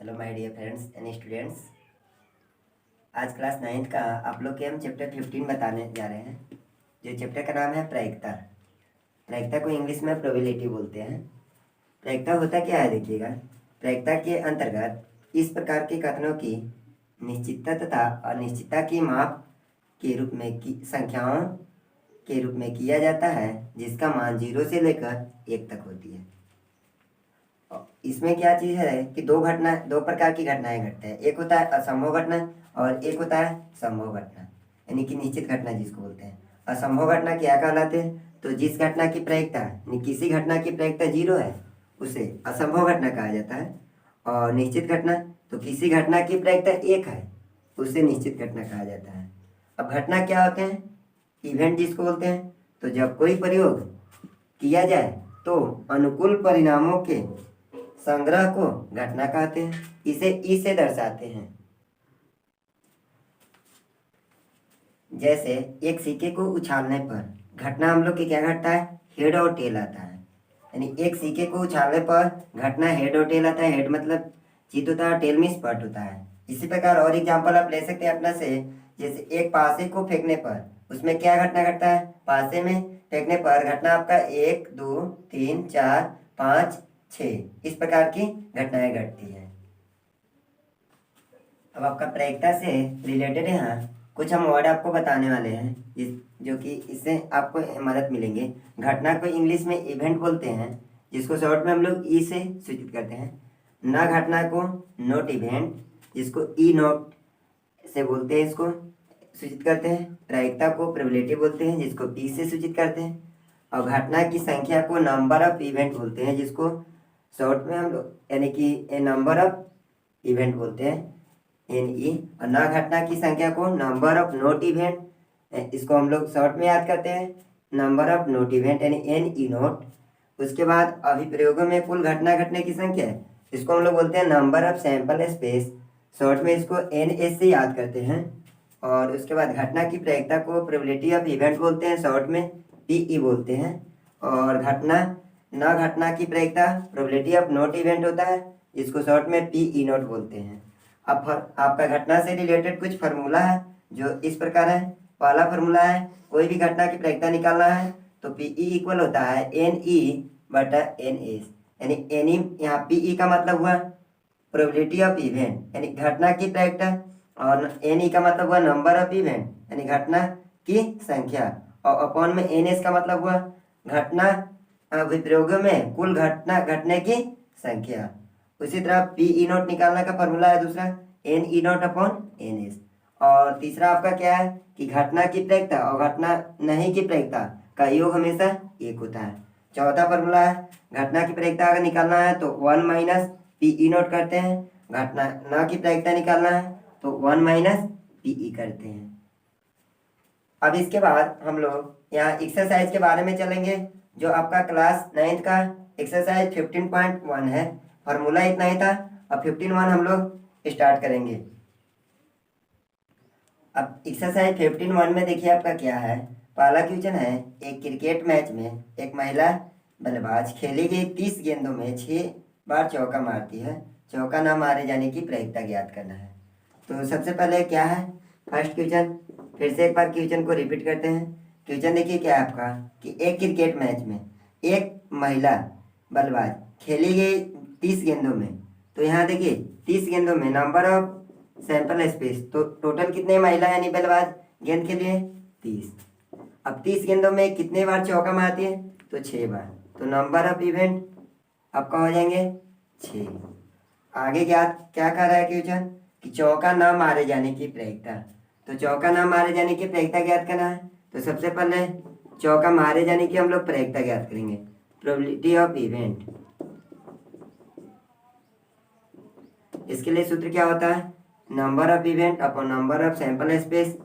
Hello my dear friends and students. आज class 9th का आप लोग के हम चैप्टर 15 बताने जा रहे हैं। जो चैप्टर का नाम है प्रायिकता। प्रायिकता को इंग्लिश में प्रोबेबिलिटी बोलते हैं। प्रायिकता होता क्या है देखिएगा। प्रायिकता के अंतर्गत इस प्रकार के कथनों की निश्चितता तथा अनिश्चितता की माप के रूप में संख्याओं के रूप में किया जाता है, जिसका मान 0 से लेकर 1 तक होती है। इसमें क्या चीज़ है कि दो प्रकार की घटनाएं घटते हैं। एक होता है असंभव घटना और एक होता है संभव घटना, यानी कि निश्चित घटना जिसको बोलते हैं। असंभव घटना क्या कहलाते हैं? तो जिस घटना की प्रायिकता यानी किसी घटना की प्रायिकता 0 है उसे असंभव घटना कहा जाता है। और निश्चित घटना तो किसी घटना की प्रायिकता 1 है उसे निश्चित घटना कहा जाता है। अब घटना क्या होते हैं? इवेंट जिसको बोलते हैं। तो जब कोई प्रयोग किया जाए तो अनुकूल परिणामों के संग्रह को घटना कहते हैं। इसे ई से दर्शाते हैं। जैसे एक सिक्के को उछालने पर घटना हम लोग के क्या घटता है? हेड और टेल आता है। यानी एक सिक्के को उछालने पर घटना हेड और टेल आता है। हेड मतलब जीत होता है, टेल में स्पट होता है। इसी प्रकार और एग्जांपल आप ले सकते हैं अपना से। जैसे एक पासे को फेंकने पर उसमें क्या घटना घटता है? पासे में फेंकने पर घटना आपका 1 2 3 4 5 6 इस प्रकार की घटनाएं घटती हैं। अब आपका प्रायिकता से रिलेटेड यहाँ कुछ हम वर्ड आपको बताने वाले हैं जो कि इससे आपको मदद मिलेंगे। घटना को इंग्लिश में इवेंट बोलते हैं, जिसको शॉर्ट में हम लोग ई से सूचित करते हैं। न घटना को नोट इवेंट, जिसको ई नोट से बोलते हैं, इसको सूचित करते हैं। प्रायिकता को प्रोबेबिलिटी बोलते हैं, जिसको पी से सूचित करते हैं। और घटना की संख्या को नंबर ऑफ इवेंट बोलते हैं, जिसको शॉर्ट में हम लोग यानी कि नंबर ऑफ इवेंट बोलते हैं, एन ई। और न घटना की संख्या को नंबर ऑफ नोट इवेंट, इसको हम लोग शॉर्ट में याद करते हैं नंबर ऑफ नोट इवेंट यानी एन ई नोट। उसके बाद अभिप्रयोगों में कुल घटना घटने की संख्या है, इसको हम लोग बोलते हैं number of sample space, short में इसको एन एस से याद करते हैं। और उसके बाद घटना की प्रायिकता को प्रोबेबिलिटी ऑफ इवेंट बोलते हैं, शॉर्ट में पीई बोलते हैं। और न घटना की प्रायिकता प्रोबेबिलिटी ऑफ नोट इवेंट होता है, इसको शॉर्ट में पीई नोट बोलते हैं। अब आपका घटना से रिलेटेड कुछ फार्मूला है जो इस प्रकार है। पहला फार्मूला है, कोई भी घटना की प्रायिकता निकालना है तो पीई इक्वल होता है एन ई बटा एन एस। यानी एन ई यहाँ पीई का मतलब हुआ प्रोबेबिलिटी ऑफ इवेंट यानी घटना की प्रायिकता, और एन ई का मतलब हुआ नंबर ऑफ इवेंट यानी घटना की संख्या, और अपॉन में एन एस का मतलब हुआ घटना विप्रयोगों में कुल घटना घटने की संख्या। उसी तरह पी ई नोट निकालने का फॉर्मूला है दूसरा, n e naught upon n s. और तीसरा आपका क्या है कि घटना की प्रायिकता और घटना नहीं की प्रायिकता का योग हमेशा 1 होता है। चौथा फॉर्मूला है, घटना की प्रायिकता अगर निकालना है तो 1 माइनस पी ई नोट करते हैं, घटना न की प्रायिकता निकालना है तो 1 माइनस पी ई करते हैं। अब इसके बाद हम लोग यहाँ एक्सरसाइज के बारे में चलेंगे, जो आपका क्लास 9th का एक्सरसाइज 15.1 है। फार्मूला इतना ही था। अब 15.1 हम लोग स्टार्ट करेंगे। अब एक्सरसाइज 15.1 में देखिए आपका क्या है। पहला क्वेश्चन है, एक क्रिकेट मैच में एक महिला बल्लेबाज खेली गई 30 गेंदों में 6 बार चौका मारती है। चौका ना मारे जाने की प्रायिकता ज्ञात करना है। तो सबसे पहले क्या है फर्स्ट क्वेश्चन, फिर से एक बार क्वेश्चन को रिपीट करते हैं। क्वेश्चन देखिए क्या है आपका कि एक क्रिकेट मैच में एक महिला बल्लेबाज खेली गई 30 गेंदों में। तो यहाँ देखिए 30 गेंदों में नंबर ऑफ सैंपल स्पेस, तो टोटल कितने महिला यानी बल्लेबाज गेंद के लिए 30। अब 30 गेंदों में कितने बार चौका मारती है? तो 6 बार। तो नंबर ऑफ इवेंट आपका हो जाएंगे 6। आगे क्या क्या कर रहा है क्वेश्चन कि चौका ना मारे जाने की प्रायिकता। तो चौका ना मारे जाने की प्रायिकता ज्ञात करना है। तो सबसे पहले चौका मारे जाने की हम लोग प्रायिकता ज्ञात करेंगे, प्रोबेबिलिटी ऑफ इवेंट। इसके लिए सूत्र क्या होता है? Number of event upon number of sample space,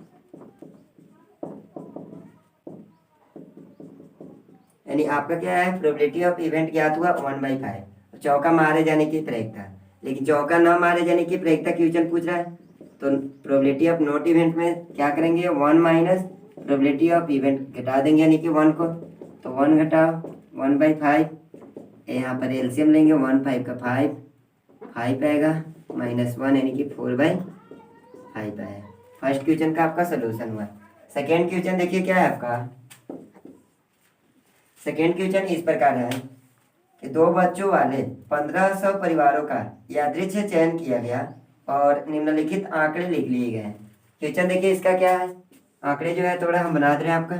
यानी आपका क्या है प्रोबेबिलिटी ऑफ इवेंट ज्ञात हुआ 1/5 चौका मारे जाने की प्रायिकता। लेकिन चौका ना मारे जाने की प्रायिकता क्वेश्चन पूछ रहा है, तो प्रोबेबिलिटी ऑफ नॉट इवेंट में क्या करेंगे 1 माइनस प्रोबेबिलिटी ऑफ इवेंट घटा देंगे, यानी कि 1 को। तो 1 घटाओ 1/5, यहाँ पर एलसीएम लेंगे 1 5 का 5 आएगा -1 यानी कि 4/5 है। फर्स्ट क्वेश्चन का आपका सोल्यूशन हुआ। सेकेंड क्वेश्चन देखिए क्या है आपका। सेकेंड क्वेश्चन इस प्रकार है कि 2 बच्चों वाले 1500 परिवारों का यादृच्छिक चयन किया गया और निम्नलिखित आंकड़े लिख लिए गए। क्वेश्चन देखिए इसका क्या है। आंकड़े जो है थोड़ा हम बना दे रहे हैं आपका।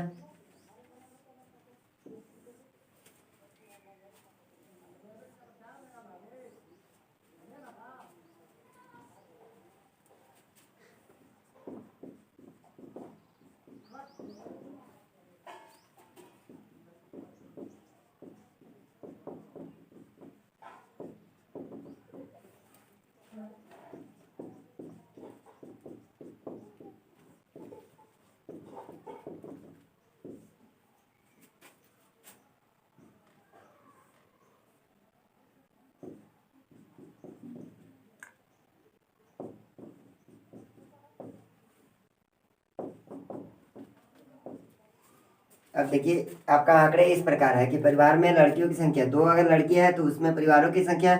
अब देखिए आपका आंकड़े इस प्रकार है कि परिवार में लड़कियों की संख्या 2 अगर लड़कियां हैं तो उसमें परिवारों की संख्या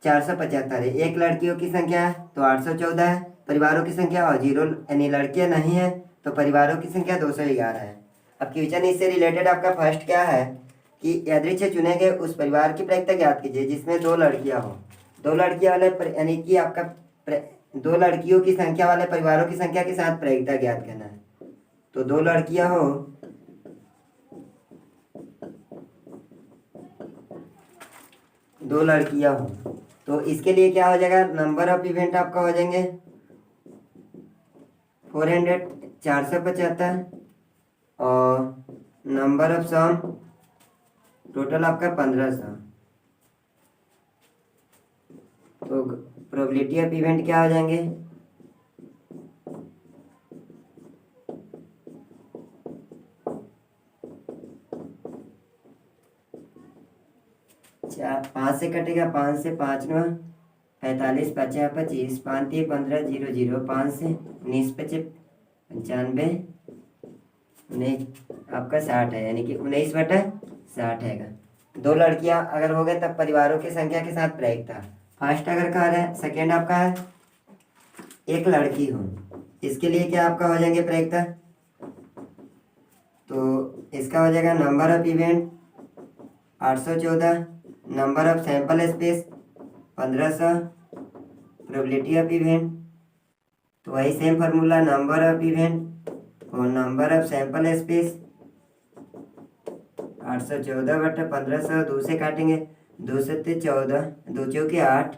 475 है। 1 लड़कियों की संख्या है तो 814 है परिवारों की संख्या, और 0 यानी लड़कियां नहीं है तो परिवारों की संख्या 211 है। अब क्वेश्चन इससे रिलेटेड आपका फर्स्ट क्या है कि यादृच्छिक चुने गए उस परिवार की प्रायिकता ज्ञात कीजिए जिसमें 2 लड़कियां हो। 2 लड़कियां वाले यानी कि आपका 2 लड़कियों की संख्या वाले परिवारों की संख्या के साथ प्रायिकता ज्ञात करना है। तो 2 लड़कियां हो, 2 लड़कियां हो तो इसके लिए क्या हो जाएगा, नंबर ऑफ इवेंट आपका हो जाएंगे 400 475 और नंबर ऑफ सम टोटल आपका 1500। तो प्रोबेबिलिटी ऑफ इवेंट क्या हो जाएंगे, चार 5 से कटेगा, 5 से 5 9 45 50 25 5 3 15 0 0 5 से 19 25 95 19 आपका 60 है यानी कि 19/60 है। 2 लड़कियां अगर हो गए तब परिवारों की संख्या के साथ प्रायिकता फर्स्ट अगर कहा है। सेकेंड आपका है 1 लड़की हो, इसके लिए क्या आपका हो जाएंगे प्रायिकता। तो इसका हो जाएगा number of event 814, number of sample space 1500, probability of event तो वही same formula number of event और नंबर ऑफ सैंपल स्पेस 814/1500। 2 से काटेंगे, 2 7 14 2 चौके 8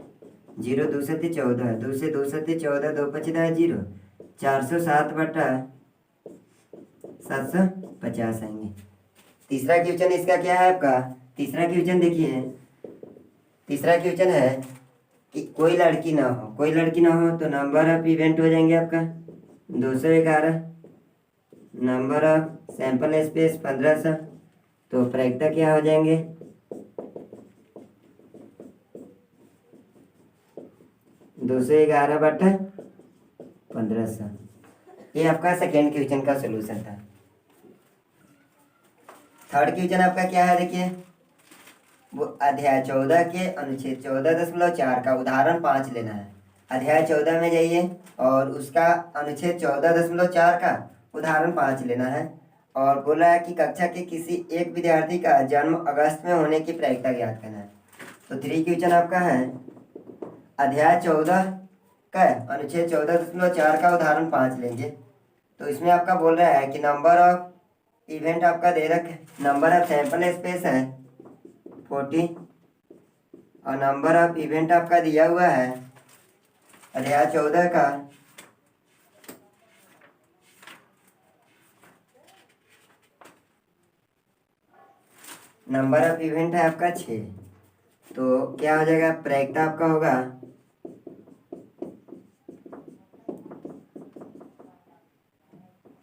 0 2 7 14 2 से 2 7 14 2 5 0 407/750 आएंगे। तीसरा क्वेश्चन इसका क्या है आपका। तीसरा क्वेश्चन देखिए, तीसरा क्वेश्चन है कि कोई लड़की ना हो, कोई लड़की ना हो तो नंबर ऑफ इवेंट हो जाएंगे आपका 211, नंबर ऑफ सैंपल स्पेस 1500 तो प्रायिकता क्या हो जाएंगे 211/1500। ये आपका सेकेंड क्वेश्चन का सोल्यूशन था। थर्ड क्वेश्चन आपका क्या है देखिए, वो अध्याय 14 के अनुच्छेद 14.4 का उदाहरण 5 लेना है। अध्याय 14 में जाइए और उसका अनुच्छेद 14.4 का उदाहरण 5 लेना है। और बोला है कि कक्षा के किसी एक विद्यार्थी का जन्म अगस्त में होने की प्रायिकता ज्ञात करना है। तो 3 क्वेश्चन आपका है अध्याय 14 का अनुच्छेद 14.4 का उदाहरण 5 लेंगे। तो इसमें आपका बोल रहा है कि नंबर ऑफ इवेंट आपका दे रखे, नंबर ऑफ सैंपल स्पेस है 40 और नंबर ऑफ इवेंट आपका दिया हुआ है अध्याय 14 का नंबर ऑफ इवेंट है आपका 6। तो क्या हो जाएगा, प्रायिकता आपका होगा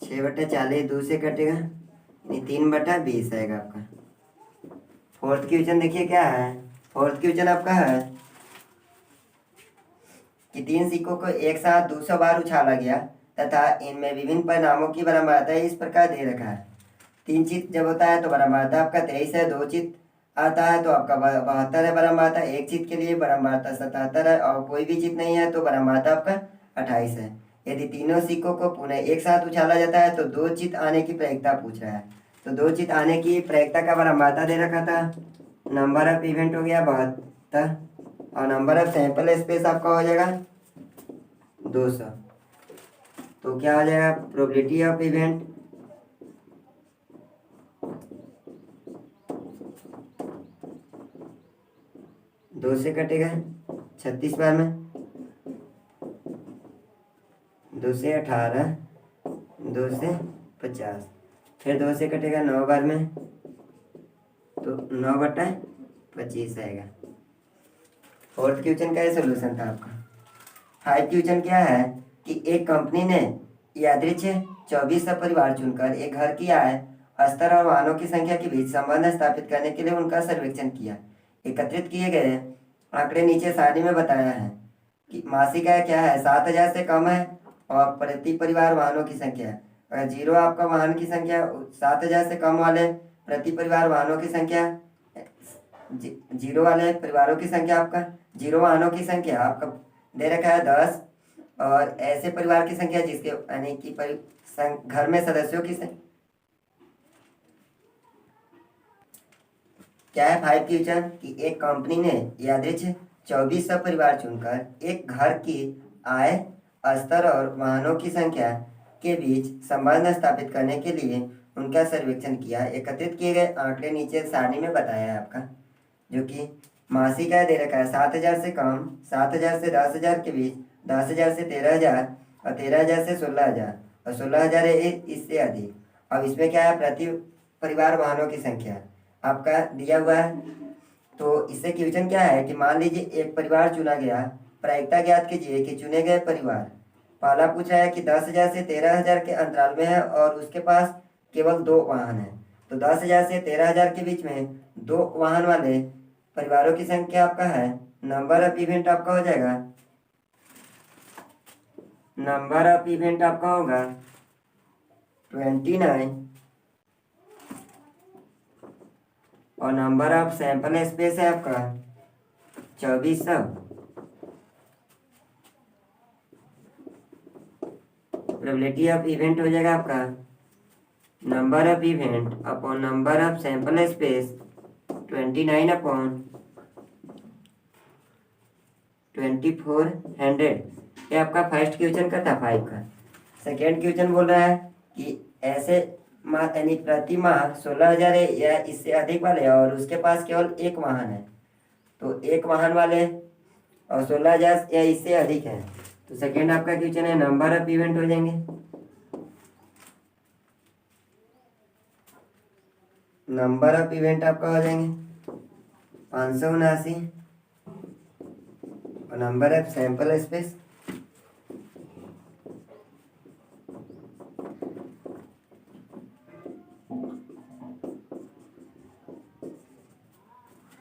6/40, 2 से कटेगा यानी 3/20 आएगा आपका। फोर्थ क्वेश्चन देखिए क्या है। फोर्थ क्वेश्चन आपका है कि 3 सिक्कों को एक साथ 200 बार उछाला गया तथा इनमें विभिन्न परिणामों की बरामदता इस प्रकार दे रखा है। 3 चित जब होता है तो बरामदता आपका 23 है, 2 चित आता है तो आपका 72 है बारंबारता, एक चित के लिए बारंबारता 77 है, और कोई भी चित नहीं है तो बारंबारता आपका 28 है। यदि तीनों सिक्कों को पुनः एक साथ उछाला जाता है तो दो चित आने की प्रायिकता पूछ रहा है। तो दो चित आने की प्रायिकता का बारंबारता दे रखा था, नंबर ऑफ इवेंट हो गया 72, और नंबर ऑफ सैंपल स्पेस आपका हो जाएगा 200। तो क्या हो जाएगा, प्रोबेबिलिटी ऑफ इवेंट 2 से कटेगा 36 बार में, 2 से 18, 2 से 50, फिर 2 से कटेगा 9 बार में, तो 9/25 आएगा। फोर्थ क्वेश्चन का ये सोल्यूशन था आपका। फाइव क्वेश्चन क्या है कि एक कंपनी ने यादृच्छिक 24 परिवार चुनकर एक घर की आय, स्तर और वाहनों की संख्या के बीच संबंध स्थापित करने के लिए उनका सर्वेक्षण किया। एकत्रित किए गए आंकड़े नीचे सारणी में बताया है कि मासिक आय क्या है, 7,000 से कम है, और प्रति परिवार वाहनों की संख्या, अगर जीरो आपका वाहन की संख्या 7,000 से कम वाले प्रति परिवार वाहनों की संख्या, जीरो वाले परिवारों की संख्या आपका, जीरो वाहनों की संख्या आपका दे रखा है 10, और ऐसे परिवार की संख्या जिसके यानी कि घर में सदस्यों की संख्या क्या है। फाइव क्वेश्चन कि एक कंपनी ने यादृच्छिक 2400 परिवार चुनकर एक घर की आय, स्तर और वाहनों की संख्या के बीच संबंध स्थापित करने के लिए उनका सर्वेक्षण किया। एकत्रित किए गए आंकड़े नीचे सारणी में बताया है आपका, जो कि मासिक आय दे रखा है 7,000 से कम, 7,000 से 10,000 के बीच, 10,000 से 13,000, और 13,000 से 16,000, और 16,000 इससे अधिक। अब इसमें क्या है, प्रति परिवार वाहनों की संख्या आपका दिया हुआ है। तो इससे क्वेश्चन क्या है कि मान लीजिए एक परिवार चुना गया, प्रायिकता ज्ञात कीजिए कि चुने गए परिवार, पहला पूछा है कि 10,000 से 13,000 के अंतराल में है और उसके पास केवल 2 वाहन है। तो 10,000 से 13,000 के बीच में 2 वाहन वाले परिवारों की संख्या आपका है, नंबर ऑफ इवेंट आपका हो जाएगा, नंबर ऑफ इवेंट आपका होगा 29, और नंबर ऑफ सैंपल स्पेस है आपका 2400। प्रोबेबिलिटी ऑफ इवेंट हो जाएगा आपका number of event upon number of sample space 29/2400। ये आपका फर्स्ट क्वेश्चन का था 5 का। सेकेंड क्वेश्चन बोल रहा है कि ऐसे माह यानी प्रति माह 16,000 या इससे अधिक वाले और उसके पास केवल एक वाहन है, तो एक वाहन वाले और 16,000 या इससे अधिक है, तो सेकेंड आपका क्वेश्चन है नंबर ऑफ इवेंट हो जाएंगे, नंबर ऑफ इवेंट आपका हो जाएंगे 579, और नंबर ऑफ सैंपल स्पेस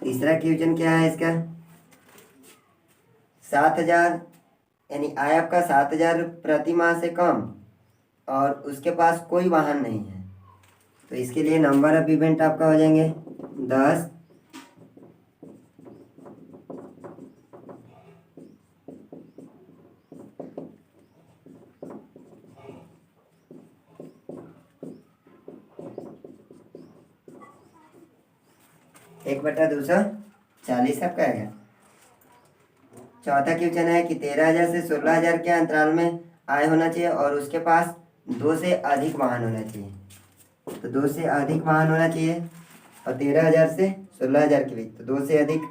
तीसरा क्वेश्चन क्या है इसका, 7,000 यानी आय आपका 7,000 प्रति माह से कम और उसके पास कोई वाहन नहीं है, तो इसके लिए नंबर ऑफ इवेंट आपका हो जाएंगे 10, एक बटा 240 आपका आएगा। चौथा क्वेश्चन है कि 13,000 से 16,000 के अंतराल में आय होना चाहिए और उसके पास 2 से अधिक वाहन होना चाहिए, तो 2 से अधिक वाहन होना चाहिए, और 13,000 से 16,000 के बीच, तो 2 से अधिक,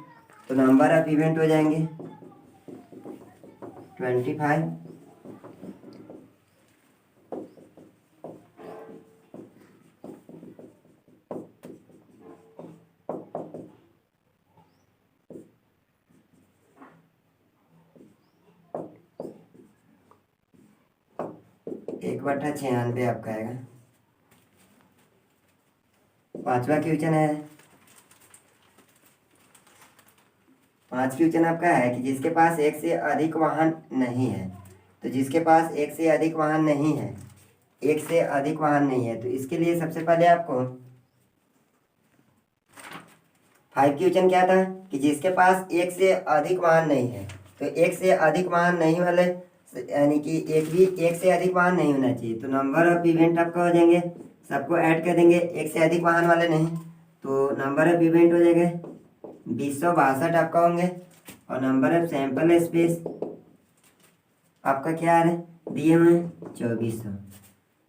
तो नंबर ऑफ इवेंट हो जाएंगे 25। एक बटा 96 आपका आएगा। पांचवा क्वेश्चन है, 5 क्वेश्चन आपका है कि जिसके पास एक से अधिक वाहन नहीं है, तो जिसके पास एक से अधिक वाहन नहीं है, एक से अधिक वाहन नहीं है, तो इसके लिए सबसे पहले आपको 5 क्वेश्चन क्या था कि जिसके पास एक से अधिक मान नहीं है, तो एक से अधिक मान नहीं वाले यानी कि एक से अधिक मान नहीं होना चाहिए, तो नंबर ऑफ इवेंट आपका हो जाएंगे, सबको ऐड कर देंगे, एक से अधिक मान वाले नहीं, तो नंबर ऑफ इवेंट हो जाएगा 2062 आपका होंगे। और नंबर ऑफ सैंपल स्पेस आपका क्या है दिए हुए हैं 2400,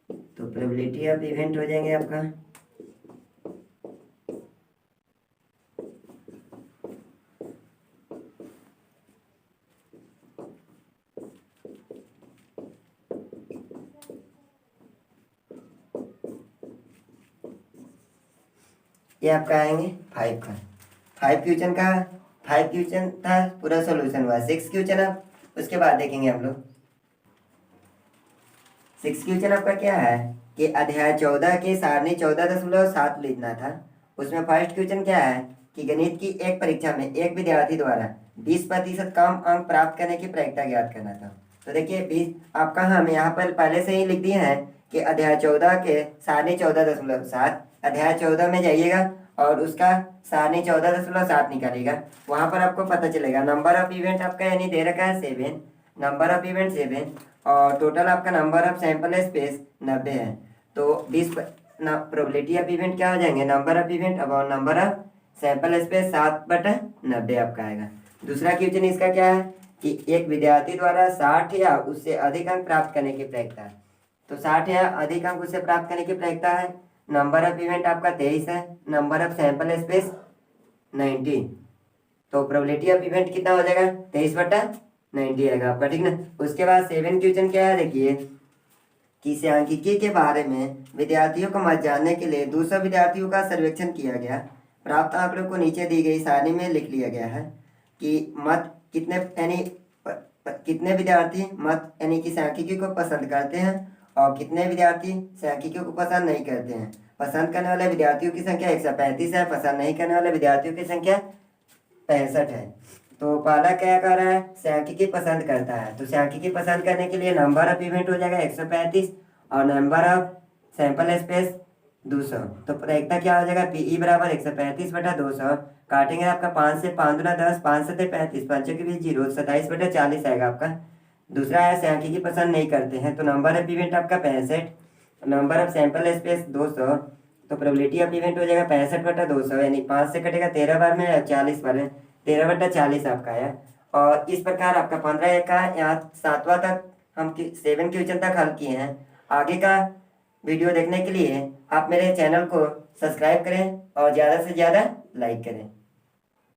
तो प्रोबेबिलिटी ऑफ इवेंट हो जाएंगे आपका ये आपका आएंगे 5 का 5 क्वेश्चन था, पूरा सॉल्यूशन हुआ। 6 क्वेश्चन आप उसके बाद देखेंगे हम लोग। 6 क्वेश्चन आपका क्या है कि अध्याय 14 के सारणी 14.7 लिखना था। उसमें फर्स्ट क्वेश्चन क्या है कि गणित की एक परीक्षा में एक विद्यार्थी द्वारा 20% कम अंक प्राप्त करने की प्रक्रिया ज्ञात करना था। तो देखिए 20 आपका हम यहाँ पर पहले से ही लिख दिए हैं कि अध्याय 14 के सारणी 14.7, अध्याय 14 में जाइएगा और उसका सारणी 14.7 निकालिएगा, वहां पर आपको पता चलेगा। नंबर ऑफ इवेंट आपका यानी दे रखा है 7, नंबर ऑफ इवेंट 7 और टोटल आपका नंबर ऑफ सैंपल स्पेस 90 है। तो 20 प्रोबेबिलिटी ऑफ इवेंट क्या हो जाएंगे, नंबर ऑफ इवेंट अब नंबर ऑफ सैंपल स्पेस 7/90 आपका आएगा। दूसरा क्वेश्चन इसका क्या है कि एक विद्यार्थी द्वारा 60 या उससे अधिक अंक प्राप्त करने की प्रक्रिया है। तो 60 या अधिक अंक उससे प्राप्त करने की प्रक्रिया है। नंबर ऑफ इवेंट आपका 23 है, नंबर ऑफ सैंपल स्पेस 19, तो प्रोबेबिलिटी ऑफ इवेंट कितना हो जाएगा 23/90 आएगा आपका, ठीक ना। उसके बाद 7 क्वेश्चन क्या है देखिए कि सांख्यिकी के बारे में विद्यार्थियों को मत जानने के लिए 200 विद्यार्थियों का सर्वेक्षण किया गया। प्राप्त आंकड़ों को नीचे दी गई सारणी में लिख लिया गया है कि मत कितने यानी कितने विद्यार्थी मत यानी कि सांख्यिकी को पसंद करते हैं और कितने विद्यार्थी सांख्यिकी को पसंद नहीं करते हैं। पसंद करने वाले विद्यार्थियों की संख्या 135 है, पसंद नहीं करने वाले विद्यार्थियों की संख्या 65 है। तो पहला क्या कर रहा है सांख्यिकी पसंद करता है, तो सांख्यिकी पसंद करने के लिए नंबर ऑफ इवेंट हो जाएगा 135 और नंबर ऑफ सैंपल स्पेस 200, तो प्रक्रिया क्या हो जाएगा पीई बराबर 135/200, काटेंगे आपका 5 से 5 दूना 10, 5 से 35, 5 के बीच 0, 27/40 आएगा आपका। दूसरा है सांख्यिकी पसंद नहीं करते हैं, तो नंबर ऑफ इवेंट आपका 65, नंबर ऑफ सैंपल स्पेस 200, तो प्रोबेबिलिटी ऑफ इवेंट हो जाएगा 65/200 यानी 5 से कटेगा 13 बार में 40 बार में 13/40 आपका है। और इस प्रकार आपका 15 का यहाँ 7वां तक हम 7 क्वेश्चन तक हल किए हैं। आगे का वीडियो देखने के लिए आप मेरे चैनल को सब्सक्राइब करें और ज़्यादा से ज़्यादा लाइक करें।